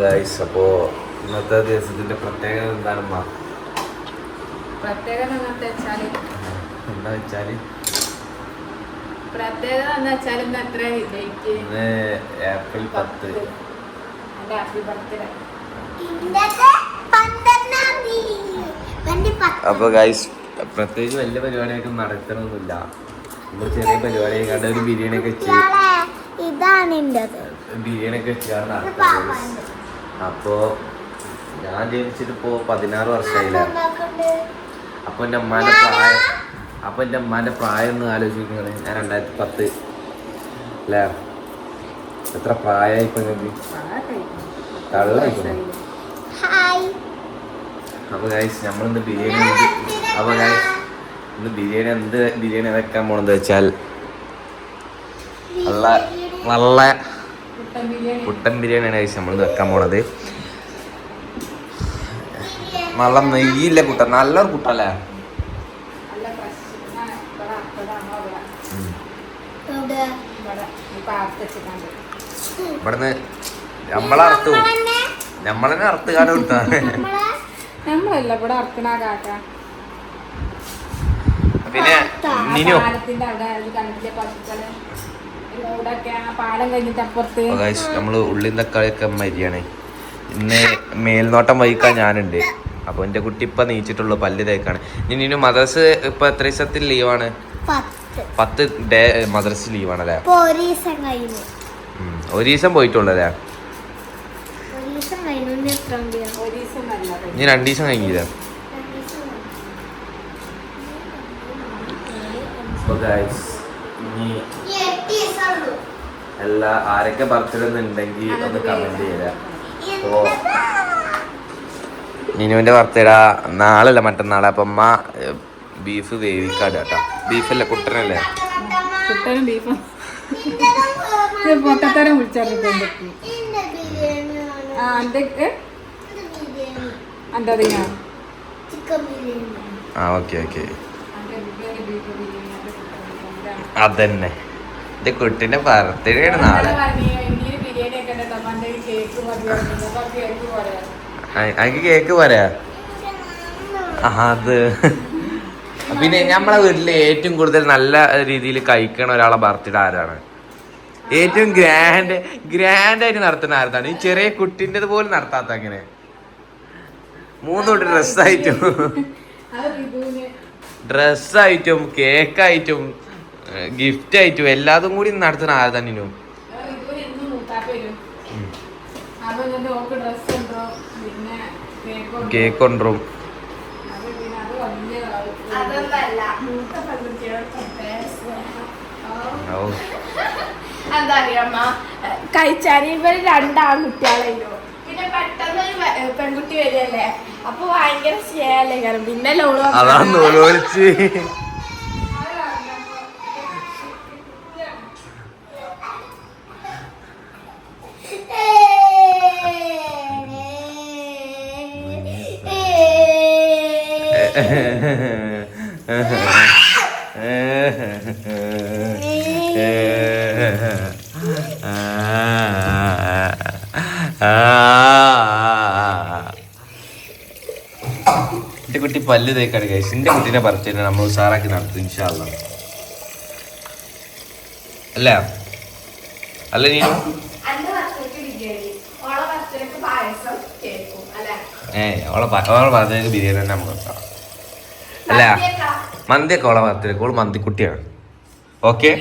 Guys, അപ്പോ ഇന്നത്തെ ദിവസത്തിന്റെ പ്രത്യേകത എന്താണെമ്മ? പ്രത്യേകത എന്താ വെച്ചാല് പ്രത്യേകത എന്താ വെച്ചാൽ ഇന്ന് എത്ര ഡേറ്റ്? ഇന്ന് ഏപ്രിൽ 10. Happy birthday. അപ്പൊ ഗൈസ്, പ്രത്യേകിച്ച് വലിയ പരിപാടിയായിട്ട് നടക്കണമൊന്നുമില്ല. നമ്മൾ ചെറിയ പരിപാടി കണ്ട ഒരു ബിരിയാണി ഒക്കെ വെച്ച് വെച്ചാണ് നടക്കുന്നത്. അപ്പോ ഞാൻ ജനിച്ചിട്ടിപ്പോ 16 വർഷമായില്ല. അപ്പൊ എൻ്റെ അമ്മാന്റെ പ്രായം ഒന്ന് ആലോചിക്കുന്നത്. ഞാൻ 2010 അല്ലേ? എത്ര പ്രായമായി ഇപ്പൊ നിങ്ങൾക്ക്? അപ്പൊ ഗൈസ്, നമ്മളിന്ന് ബിരിയാണി എന്ത് ബിരിയാണി വെക്കാൻ പോണെന്ന് വെച്ചാൽ നല്ല കുട്ടൻ ബിരിയാണിയാണ് ഗൈസ് നമ്മൾ വെക്കാൻ പോണത്. നല്ല നെയ്യില്ല കുട്ടൻ, നല്ലൊരു കുട്ടല്ലേ? ഇവിടുന്ന് നമ്മളെന്നെ അറുത്തുകാട് കൊടുത്താ. നമ്മളല്ല ഇവിടെ അർക്കണ കാക്ക. പിന്നെ നിനോ പാലം കഴിഞ്ഞിട്ട് അപ്പുറത്ത് നമ്മള് ഉള്ളിൻ തക്കാളിയൊക്കെ മരിയാണ്. ഇന്ന് മേൽനോട്ടം വഹിക്കാൻ ഞാനുണ്ട്. അപ്പൊ എന്റെ കുട്ടി ഇപ്പൊ നീച്ചിട്ടുള്ളൂ, പല്ല് തേക്കാണ്. ഇനി മദ്രസ് ഇപ്പൊ എത്ര ദിവസത്തിൽ ലീവാണ്? 10 ഡേ മദ്രസ് ലീവാണല്ലേ? ഒരു ദിവസം പോയിട്ടുള്ളല്ലേ? ഇനി 2 ദിവസം കഴിഞ്ഞില്ല. ഇനി എല്ലാ ആരൊക്കെ ബർത്ത്ഡേ ഉണ്ടെങ്കിൽ ഒന്ന് കമന്റ് ചെയ്ത. അപ്പോ നിനുവിന്റെ ബർത്ത്ഡേ നാളല്ല മറ്റന്നാളെ. അപ്പൊ അമ്മ ബീഫ് വേവിക്കാട് കേട്ടോ. ബീഫല്ലേ, കുട്ടനല്ലേ? കുട്ടനും ബീഫും പൊട്ടത്തരം വിളിച്ചറിഞ്ഞിട്ടുണ്ട്. ഓക്കെ അതന്നെ, എന്റെ കുട്ടിന്റെ ബർത്ത്ഡേ ആണ് നാളെ. എനിക്ക് കേക്ക് പോരാ? അത് പിന്നെ നമ്മളെ വീട്ടില് ഏറ്റവും കൂടുതൽ നല്ല രീതിയിൽ കഴിക്കണ ഒരാളെ ബർത്ത്ഡേ ആരാണ്? ഏറ്റവും ഗ്രാൻഡായിട്ട് നടത്തുന്ന ആരതാണ്? ഈ ചെറിയ കുട്ടിൻ്റെത് പോലും നടത്താത്ത. അങ്ങനെ 3 തൊട്ട് ഡ്രസ്സായിട്ടും കേക്കായിട്ടും ഗിഫ്റ്റ് ആയിട്ടും എല്ലാതും കൂടി നടത്തുന്ന ആരതാണ്? ഇനും കേക്ക് കൊണ്ടും എന്താ അറിയാമ്മ, കഴിച്ചാല് ഇവര് 2 ആൺകുട്ടികളായിരുന്നു. പിന്നെ പെട്ടെന്ന് ഒരു പെൺകുട്ടി വരികയല്ലേ, അപ്പൊ ഭയങ്കര സ്നേഹല്ലേ കാരണം. പിന്നെ എന്റെ കുട്ടി പല്ല് തേക്കാണ് ഗൈസ്. എന്റെ കുട്ടീനെ പറിച്ചു നമ്മൾ ഉഷാറാക്കി നടത്തും ഇൻഷാ അല്ലാഹ്. അല്ല നീനു? ഓളെ ബർത്ത്ഡേക്ക് ബിരിയാണി തന്നെ നമുക്ക് വെക്കാം. അല്ല, മന്തിയൊക്കെ ഓളെ ബർത്ത്ഡേക്ക്. ഓള് മന്തിക്കുട്ടിയാണ്. ഓക്കെ.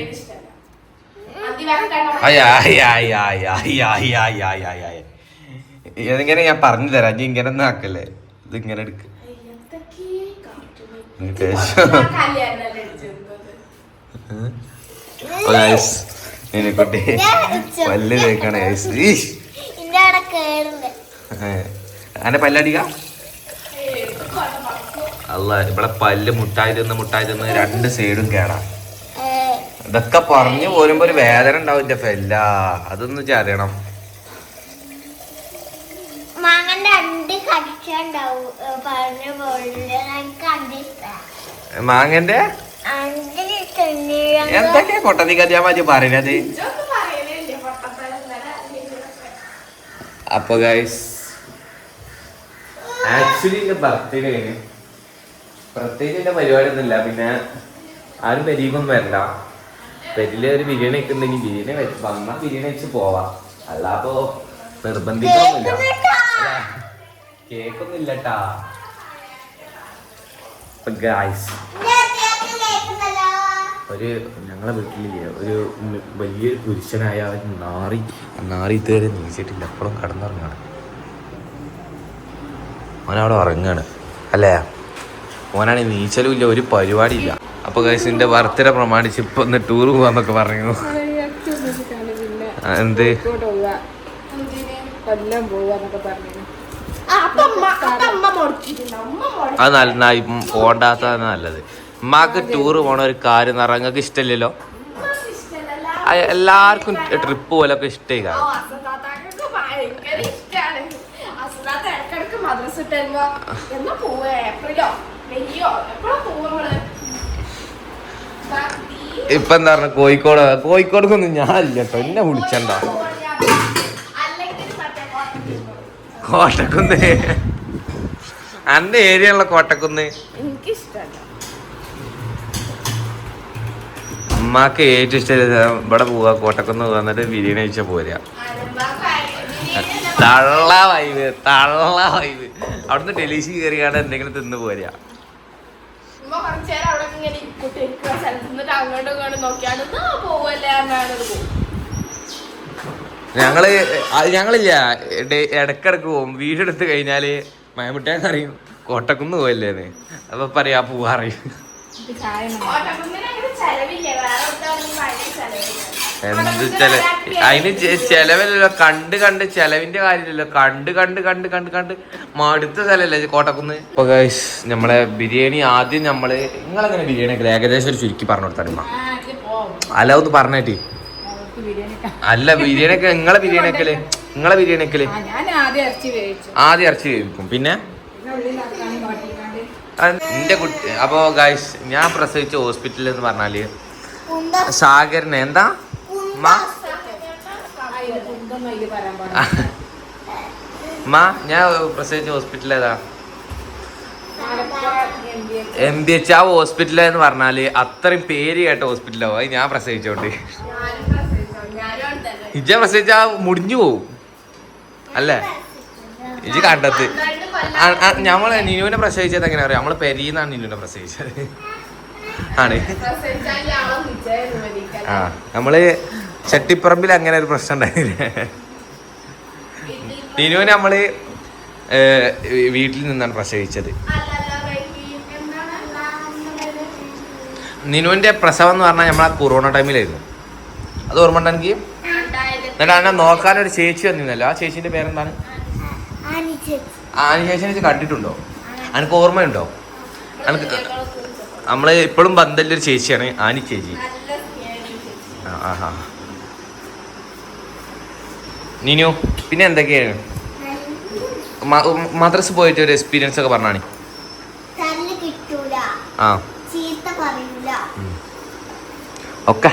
ഇതിങ്ങനെ ഞാൻ പറഞ്ഞു തരാം. നീ ഇങ്ങനെ ഒന്നും ആക്കല്ലേ. ഇത് ഇങ്ങനെ എടുക്ക. കുട്ടി പല്ല് തേക്കാണ്. അങ്ങനെ പല്ലടിക്ക. അല്ല, ഇവിടെ പല്ല് മുട്ടായി തിന്ന് 2 സൈഡും കേടാ. ഇതൊക്കെ പറഞ്ഞു പോരുമ്പോ ഒരു വേദന ഉണ്ടാവും എന്റെ ഫെല്ല. അതൊന്നും അറിയണം. മാങ്ങന്റെ എന്തൊക്കെ പൊട്ടത്തി കഥയാ മതി പറയുന്നത്? അപ്പൊ ഗൈസ് ആക്ച്വലി എന്റെ ബർത്ത്ഡേ പ്രത്യേകിച്ച് എന്റെ പരിപാടി ഒന്നുമില്ല. പിന്നെ ആരും പെരീക്കൊന്നും വരണ്ട. പെരില് ഒരു ബിരിയാണി ഒക്കെ ഉണ്ടെങ്കിൽ ബിരിയാണി വെച്ച് വന്നാൽ ബിരിയാണി വെച്ച് പോവാം. അല്ലാപ്പോ നിർബന്ധിക്കൊന്നുമില്ല. കേക്കൊന്നും ഇല്ലട്ടാ. ഗൈസ് ഒരു ഞങ്ങളെ വീട്ടിലില്ലേ ഒരു വലിയ പുരുഷനായ നാറി ഇതുവരെ നീച്ചിട്ടില്ല. എപ്പോഴും കടന്നുറങ്ങാണ്. ഓനവിടെ ഉറങ്ങാണ് അല്ലേ? ഓനാണെങ്കിൽ നീച്ചലും ഇല്ല, ഒരു പരിപാടിയില്ല. അപ്പൊ ഗൈസ് എന്റെ ബർത്ത്ഡേ പ്രമാണിച്ച് ഇപ്പൊ ഒന്ന് ടൂർ പോവാന്നൊക്കെ പറഞ്ഞു. എന്ത് അത് നന്നായി പോണ്ടാത്തതാണ് നല്ലത്. ഉമ്മാക്ക് ടൂറ് പോണ ഒരു കാര്യം നിങ്ങൾക്ക് ഇഷ്ടമില്ലല്ലോ. എല്ലാവർക്കും ട്രിപ്പ് പോലൊക്കെ ഇഷ്ടമായി കാണും. ഇപ്പൊ എന്താ പറഞ്ഞ കോഴിക്കോടൊന്നും ഞാനില്ല കേട്ടോ. എന്നെ വിളിച്ചണ്ട. കോട്ടക്കുന്ന് അന്റെ ഏരിയയുള്ള കോട്ടക്കുന്ന് അമ്മക്ക് ഏറ്റവും ഇഷ്ടം ഇവിടെ പോവാ, കോട്ടക്കുന്ന് പോവാ, എന്നിട്ട് ബിരിയാണി കഴിച്ചാ പോരാ. തള്ള വൈവ് അവിടുന്ന് ഡെലീഷി കയറിയാണ് എന്തെങ്കിലും തിന്ന് പോരാ. ഞങ്ങളില്ല ഇടക്കിടക്ക് പോകും. വീടെടുത്ത് കഴിഞ്ഞാല് മയമുട്ടേന്ന് അറിയും കോട്ടക്കുന്ന് പോയല്ലേന്ന്. അപ്പൊ പറയാ പോവാ അറിയും. എന്ത് അതിന് ചെലവല്ലല്ലോ. കണ്ട് ചെലവിന്റെ കാര്യമില്ലല്ലോ. കണ്ട് മടുത്ത സ്ഥലല്ലേ കോട്ടക്കുന്ന്. ഇപ്പൊ ഗൈസ് നമ്മളെ ബിരിയാണി ആദ്യം നിങ്ങളെങ്ങനെ ബിരിയാണി ഒക്കെ ഏകദേശം ഒരു ചുരുക്കി പറഞ്ഞു കൊടുത്താ അല്ല ഒന്ന് പറഞ്ഞേട്ടി. അല്ല ബിരിയാണി ഒക്കെ നിങ്ങളെ ബിരിയാണി ഒക്കെല്ലേ ആദ്യം ഇറച്ചി വേവിക്കും. പിന്നെ എന്റെ കുട്ടി അപ്പൊ ഗൈസ് ഞാൻ പ്രസവിച്ച ഹോസ്പിറ്റലിൽ എന്ന് പറഞ്ഞാല് സാഗറിന് എന്താ ഞാൻ പ്രസവിച്ച ഹോസ്പിറ്റൽ ഏതാ? MBH. ആ ഹോസ്പിറ്റൽ എന്ന് പറഞ്ഞാല് അത്രയും പേര് കേട്ട ഹോസ്പിറ്റലാവും. അത് ഞാൻ പ്രസവിച്ചോണ്ട്. ഇജ പ്രസവിച്ച മുടിഞ്ഞു പോവും അല്ലേ? ഇജ് കണ്ടത്ത് നമ്മള് നിനുവിനെ പ്രസവിച്ചത് എങ്ങനെ അറിയാം? നമ്മള് പെരീന്നാണ് നിനുവിനെ പ്രസവിച്ചത്. ആണ് ആ നമ്മള് ചട്ടിപ്പറമ്പിൽ അങ്ങനെ ഒരു പ്രശ്നം ഉണ്ടായില്ലേ? നിനുവിനെ നമ്മള് വീട്ടിൽ നിന്നാണ് പ്രസവിച്ചത്. നിനുവിന്റെ പ്രസവം എന്ന് പറഞ്ഞാൽ നമ്മളാ കൊറോണ ടൈമിലായിരുന്നു. അത് ഓർമ്മ ഉണ്ടോ എനിക്ക്? എന്നിട്ട് അന്നെ നോക്കാനൊരു ചേച്ചി വന്നിരുന്നല്ലോ. ആ ചേച്ചിന്റെ പേരെന്താണ്? ആനി ചേച്ചിനെ കണ്ടിട്ടുണ്ടോ? അനക്ക് ഓർമ്മയുണ്ടോ? അനക്ക് നമ്മള് ഇപ്പോഴും ബന്ധല്ലൊരു ചേച്ചിയാണ് ആനി ചേച്ചി. നിനു പിന്നെ എന്തൊക്കെയാണ് മദ്രസ പോയിട്ട് ഒരു എക്സ്പീരിയൻസ് ഒക്കെ പറഞ്ഞാണ്. ആ ഒക്കെ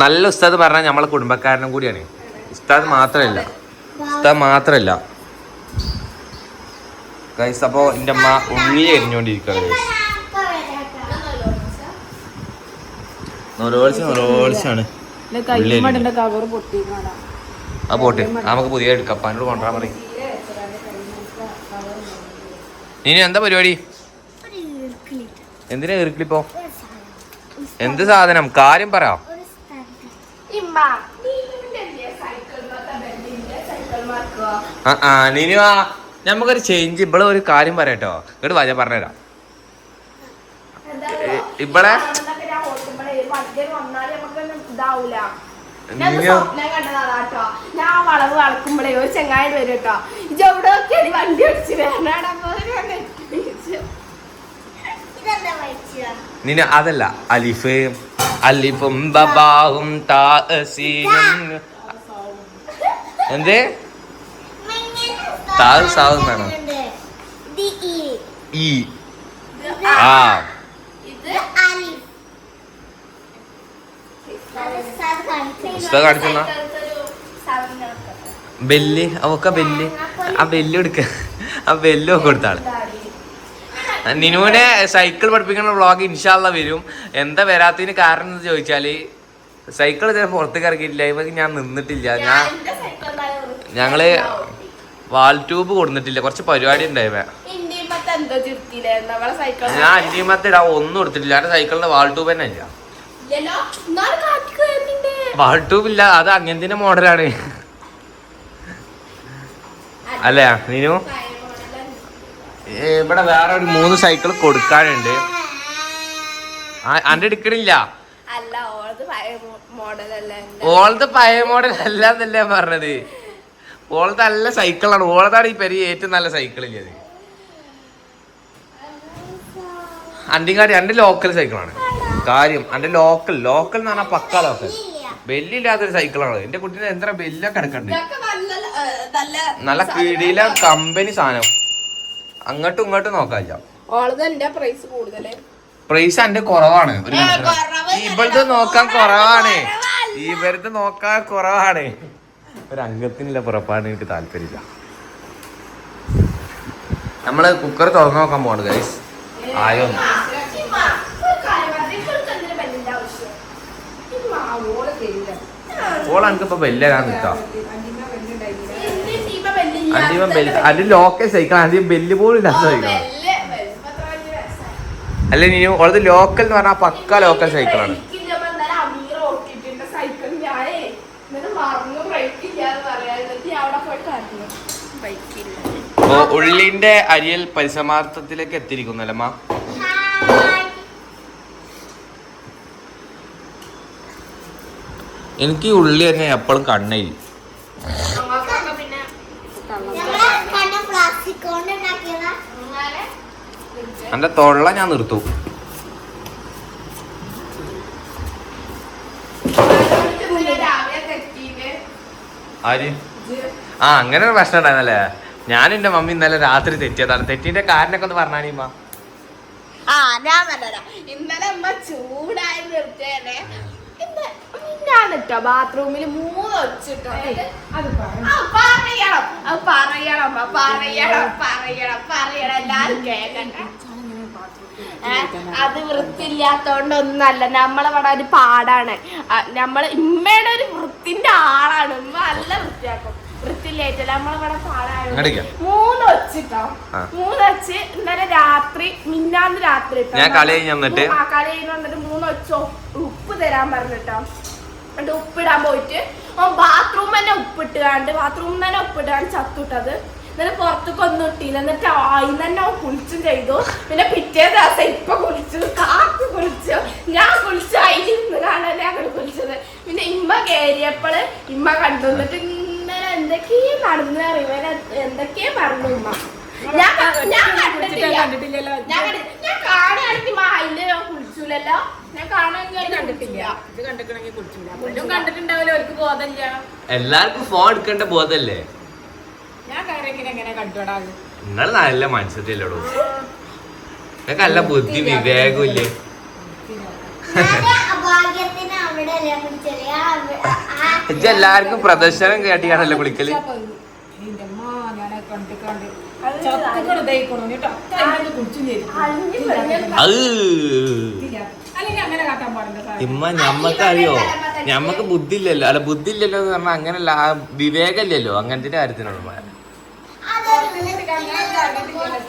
നല്ല ഉസ്താദ് പറഞ്ഞാൽ നമ്മളെ കുടുംബക്കാരനും കൂടിയാണ്. ഉസ്താദ് മാത്രല്ല ഗൈസ്. അപ്പോ എൻ്റെ അമ്മ ഉള്ളി എരിഞ്ഞോണ്ടിരിക്കുകയാണ് ഗൈസ്. നൊരോളിച്ചാണ് ആ പോട്ടെ. നമുക്ക് പുതിയ എടുക്കാം. അപ്പാനോട് കൊണ്ടുവരാൻ പറയും. ഇനി എന്താ പരിപാടി? എന്തിനാ ഈർക്കിളിപ്പോ? എന്ത് സാധനം? കാര്യം പറ. നീനു നമുക്കൊരു ചേഞ്ച്. ഇവിടെ ഒരു കാര്യം പറയട്ടോ. ഇങ്ങോട്ട് വാ, ഞാൻ പറഞ്ഞുതരാം. ഇവിടെ ഞാൻ വളവ് വളക്കുമ്പോഴേ ഒരു ചെങ്ങായി വരും കേട്ടോ. ഇജെവിടെ വണ്ടി ഓടിച്ച് നിന അതല്ല അലിഫ് അലിഫും ബബാഹും താസീനും എന്തേ താഴ് സാധനം ഈ ആ കാണിച്ചെന്നാ ബെല്ല് അവക്ക ബെല്ല് ആ ബെല്ല് എടുക്ക ആ ബെല്ല് ഒക്കെ കൊടുത്താള്. നിനുവിനെ സൈക്കിൾ പഠിപ്പിക്കുന്ന വ്ളോഗ് ഇൻഷാല്ല വരും. എന്താ വരാത്തതിന് കാരണം എന്ന് ചോദിച്ചാല് സൈക്കിൾ ചില പുറത്തേക്ക് ഇറക്കിയിട്ടില്ല. ഇവർക്ക് ഞാൻ നിന്നിട്ടില്ല. ഞങ്ങള് വാൾ ട്യൂബ് കൊടുത്തിട്ടില്ല. കുറച്ച് പരിപാടി ഉണ്ടായവ. ഞാൻ അന്റിമത്തെ ഇടാ ഒന്നും എടുത്തിട്ടില്ല. എന്റെ സൈക്കിളിന്റെ വാൾ ട്യൂബ് തന്നെ ഇല്ല. വാൾ ട്യൂബ് ഇല്ല. അത് അങ്ങനത്തെ മോഡലാണ് അല്ലേ നീനു? ഇവിടെ വേറെ ഒരു 3 സൈക്കിൾ കൊടുക്കാനുണ്ട്. അന്റെ എടുക്കണില്ല. ഓളത് പഴയ മോഡൽ അല്ല എന്നല്ലേ പറഞ്ഞത്. ഓളത് നല്ല സൈക്കിളാണ്. ഓളതാണ് ഈ പെരിയ ഏറ്റവും നല്ല സൈക്കിളില്ല. അത് അണ്ടിങ്ങാടി എന്റെ ലോക്കൽ സൈക്കിളാണ് കാര്യം. എന്റെ ലോക്കൽ എന്ന് പറഞ്ഞാൽ പക്കാ ലോക്കൽ. ബെല്ലില്ലാത്തൊരു സൈക്കിളാണ്. എന്റെ കുട്ടീനെ എത്ര ബെല്ലൊക്കെ കിടക്കണ്ട്. നല്ല കീഴിലെ കമ്പനി സാധനം. അങ്ങോട്ടും ഇങ്ങോട്ടും നോക്കാല്ല. പ്രൈസ് എന്റെ കുറവാണ്. ഇവളത് നോക്കാൻ കുറവാണ്. ഇവരത് നോക്കാൻ കുറവാണ്. ഒരു അംഗത്തിനുള്ള പുറപ്പാട് എനിക്ക് താല്പര്യമില്ല. നമ്മള് കുക്കർ തുറന്നു നോക്കാൻ പോണ് ഗൈസ്. ആയോ ഓൾ എനിക്കിപ്പോ ബെല്ലാണ് നിൽക്കാം. അത് ലോക്കൽ സൈക്കിൾ. ആദ്യം ബെല്ല് പോലും ഇല്ലാത്ത സൈക്കിളാണ്. അല്ല നീ ഓളത് ലോക്കൽ എന്ന് പറഞ്ഞാൽ പക്ക ലോക്കൽ സൈക്കിളാണ്. ഉള്ളിന്റെ അരിയൽ പരിസമാർത്ഥത്തിലേക്ക് എത്തിയിരിക്കുന്നല്ലമ്മ. എനിക്ക് ഉള്ളി തന്നെ എപ്പോഴും കണ്ണയിൽ. എന്റെ തൊള്ള ഞാൻ നിർത്തും. ആര്? ആ അങ്ങനെ ഒരു പ്രശ്നം ഉണ്ടായിരുന്നല്ലേ. ഞാൻ എന്റെ മമ്മി ഇന്നലെ രാത്രി തെറ്റിയതാണ്. തെറ്റിന്റെ കാരണൊക്കെ ഒന്ന് പറഞ്ഞാണിമ്മ. ഞാൻ പറഞ്ഞ ഇന്നലെ അമ്മ ചൂടായി നിർത്തിയല്ലേ. ഞാനിട്ടോ ബാത്റൂമിൽ 3 വെച്ചിട്ടോ. പറയണം എല്ലാരും കേക്കണ്ട. അത് വൃത്തിയില്ലാത്തോണ്ടൊന്നല്ല. നമ്മളവിടെ ഒരു പാടാണ്. ഇമ്മയുടെ ഒരു വൃത്തിന്റെ ആളാണ്. ഉമ്മ നല്ല വൃത്തിയാക്കും. വൃത്തിയില്ലായിട്ടല്ല നമ്മളിവിടെ പാടാണ്. 3 വെച്ചിട്ടോ. 3 വെച്ച് ഇന്നലെ രാത്രി മിന്നാന്ന് രാത്രി കളി കഴിഞ്ഞ് വന്നിട്ട് 3 വെച്ചോ ഉപ്പ് തരാൻ പറഞ്ഞിട്ടോ. എന്നിട്ട് ഉപ്പിടാൻ പോയിട്ട് ബാത്റൂം തന്നെ ഉപ്പിട്ടാണ്ട് ചത്തുട്ടത്. എന്നിട്ട് പുറത്തേക്ക് ഒന്നും ഇട്ടില്ല. എന്നിട്ട് അതിന് തന്നെ കുളിച്ചും ചെയ്തു. പിന്നെ പിറ്റേ ദിവസം ഇപ്പൊ കുളിച്ചു, കാക്ക് കുളിച്ചു, ഞാൻ കുളിച്ചു. അതിലിരുന്ന് കാണാൻ അങ്ങോട്ട് കുളിച്ചത്. പിന്നെ ഇമ്മ കയറിയപ്പോള് ഇമ്മ കണ്ടു. എന്നിട്ട് ഇന്നലെ എന്തൊക്കെയാ നടന്നു അറിയുക, എന്തൊക്കെയാ പറഞ്ഞു ഉമ്മ. ഞാൻ കണ്ടിട്ടില്ലല്ലോ. ഞാൻ കാണുകയാണെങ്കിൽ അതില് കുളിച്ചൂലല്ലോ. ഞാൻ കാണുകയാണെങ്കിൽ കണ്ടിട്ടില്ല. ഇത് കണ്ടിട്ടുണ്ടെങ്കിൽ കുളിച്ചില്ല. കണ്ടിട്ടുണ്ടാവില്ല. അവർക്ക് ബോധമില്ല. എല്ലാവർക്കും ഫോൺ എടുക്കേണ്ട ബോധല്ലേ. ഞാൻ എങ്ങനെ കണ്ടോടാ. നിങ്ങൾ നല്ല മനസ്സിലോ. നിങ്ങൾക്ക് നല്ല ബുദ്ധി വിവേകം ഇല്ലേ. എല്ലാവർക്കും പ്രദർശനം കേട്ടിയാണല്ലോ കുളിക്കല്. ഇമ്മ ഞമ്മക്കറിയോ, ഞമ്മക്ക് ബുദ്ധി ഇല്ലല്ലോ. അല്ല ബുദ്ധി ഇല്ലല്ലോ എന്ന് പറഞ്ഞാൽ അങ്ങനല്ല, വിവേകം ഇല്ലല്ലോ അങ്ങനത്തെ കാര്യത്തിനുള്ള.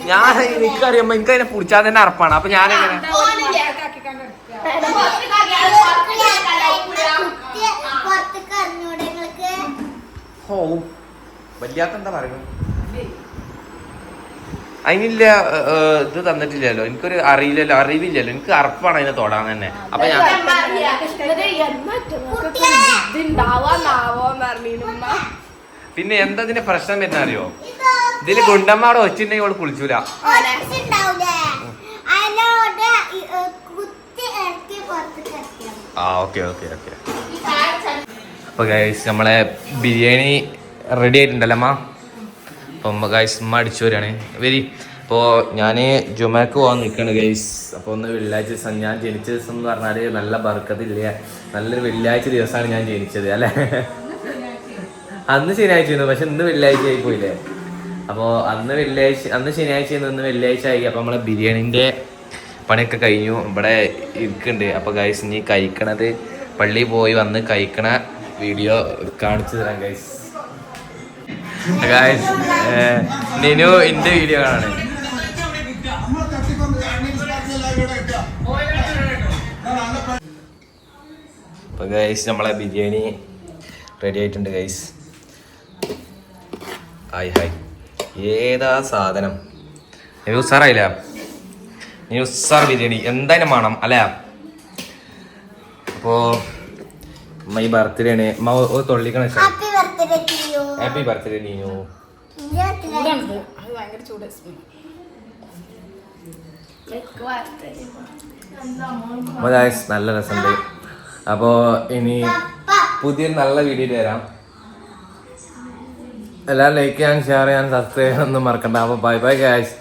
ഞാൻ എനിക്കറിയാം, എനിക്ക് അതിനെ പിടിച്ചാൽ തന്നെ അറപ്പാണ്. അപ്പൊ ഞാനെങ്ങനെ വല്യാത്ത എന്താ പറയുന്നത്. അതിനില്ല ഇത് തന്നിട്ടില്ലല്ലോ. എനിക്കൊരു അറിവില്ലല്ലോ. എനിക്ക് അറപ്പാണ് അതിനെ തൊടാൻ തന്നെ. അപ്പൊ ഞാൻ പിന്നെ എന്താ ഇതിന്റെ പ്രശ്നം വരുന്ന അറിയോ? ഇതില് ഗുണ്ടമ്മയുടെ ഒച്ചിണ്ടെങ്കിൽ അവള് കുളിച്ചൂല. ഓക്കെ. അപ്പൊ ഗൈസ് നമ്മളെ ബിരിയാണി റെഡി ആയിട്ടുണ്ടല്ലോ അമ്മ. അപ്പം ഗൈസ് ഉമ്മ അടിച്ചു വരികയാണ്. വരി. അപ്പോൾ ഞാൻ ജുമക്ക് പോകാൻ നിൽക്കുകയാണ് ഗൈസ്. അപ്പോൾ ഒന്ന് വെള്ളിയാഴ്ച ദിവസം, ഞാൻ ജനിച്ച ദിവസം എന്ന് പറഞ്ഞാൽ നല്ല ബർക്കത്തില്ല, നല്ലൊരു വെള്ളിയാഴ്ച ദിവസമാണ് ഞാൻ ജനിച്ചത് അല്ലേ. അന്ന് ശനിയാഴ്ച ആയിരുന്നു, പക്ഷെ ഇന്ന് വെള്ളിയാഴ്ച ആയി പോയില്ലേ. അപ്പോൾ അന്ന് ശനിയാഴ്ച ഇന്ന് വെള്ളിയാഴ്ച ആയി. അപ്പോൾ നമ്മളെ ബിരിയാണിൻ്റെ പണിയൊക്കെ കഴിഞ്ഞു, ഇവിടെ ഇരിക്കുന്നുണ്ട്. അപ്പോൾ ഗൈസ് ഇനി കഴിക്കണത് പള്ളിയിൽ പോയി വന്ന് കഴിക്കണ വീഡിയോ കാണിച്ചു തരാം ഗൈസ്. ഗൈസ് നിനു എൻ്റെ വീഡിയോ കാണാണ്. അപ്പോൾ ഗൈസ് നമ്മളെ ബിരിയാണി റെഡി ആയിട്ടുണ്ട് ഗൈസ്. ഹായ് ഹായ്, ഏതാ സാധനം? ഉസാറായില്ല, ഉസാർ ബിരിയാണി എന്തായാലും വേണം അല്ലേ. അപ്പോൾ അമ്മ ഈ ബർത്ത്ഡേ ആണ്, അമ്മ തൊള്ളിക്കണ. Happy birthday Neenu. അത് ഭയങ്കര ചൂട്. നല്ല രസമുണ്ട്. അപ്പോൾ ഇനി പുതിയൊരു നല്ല വീഡിയോ വരാം. എല്ലാവരും ലൈക്ക് ചെയ്യാൻ, ഷെയർ ചെയ്യാൻ, സബ്സ്ക്രൈബ് ചെയ്യാൻ ഒന്നും മറക്കണ്ട. അപ്പോൾ ബൈ ബൈ ഗൈസ്.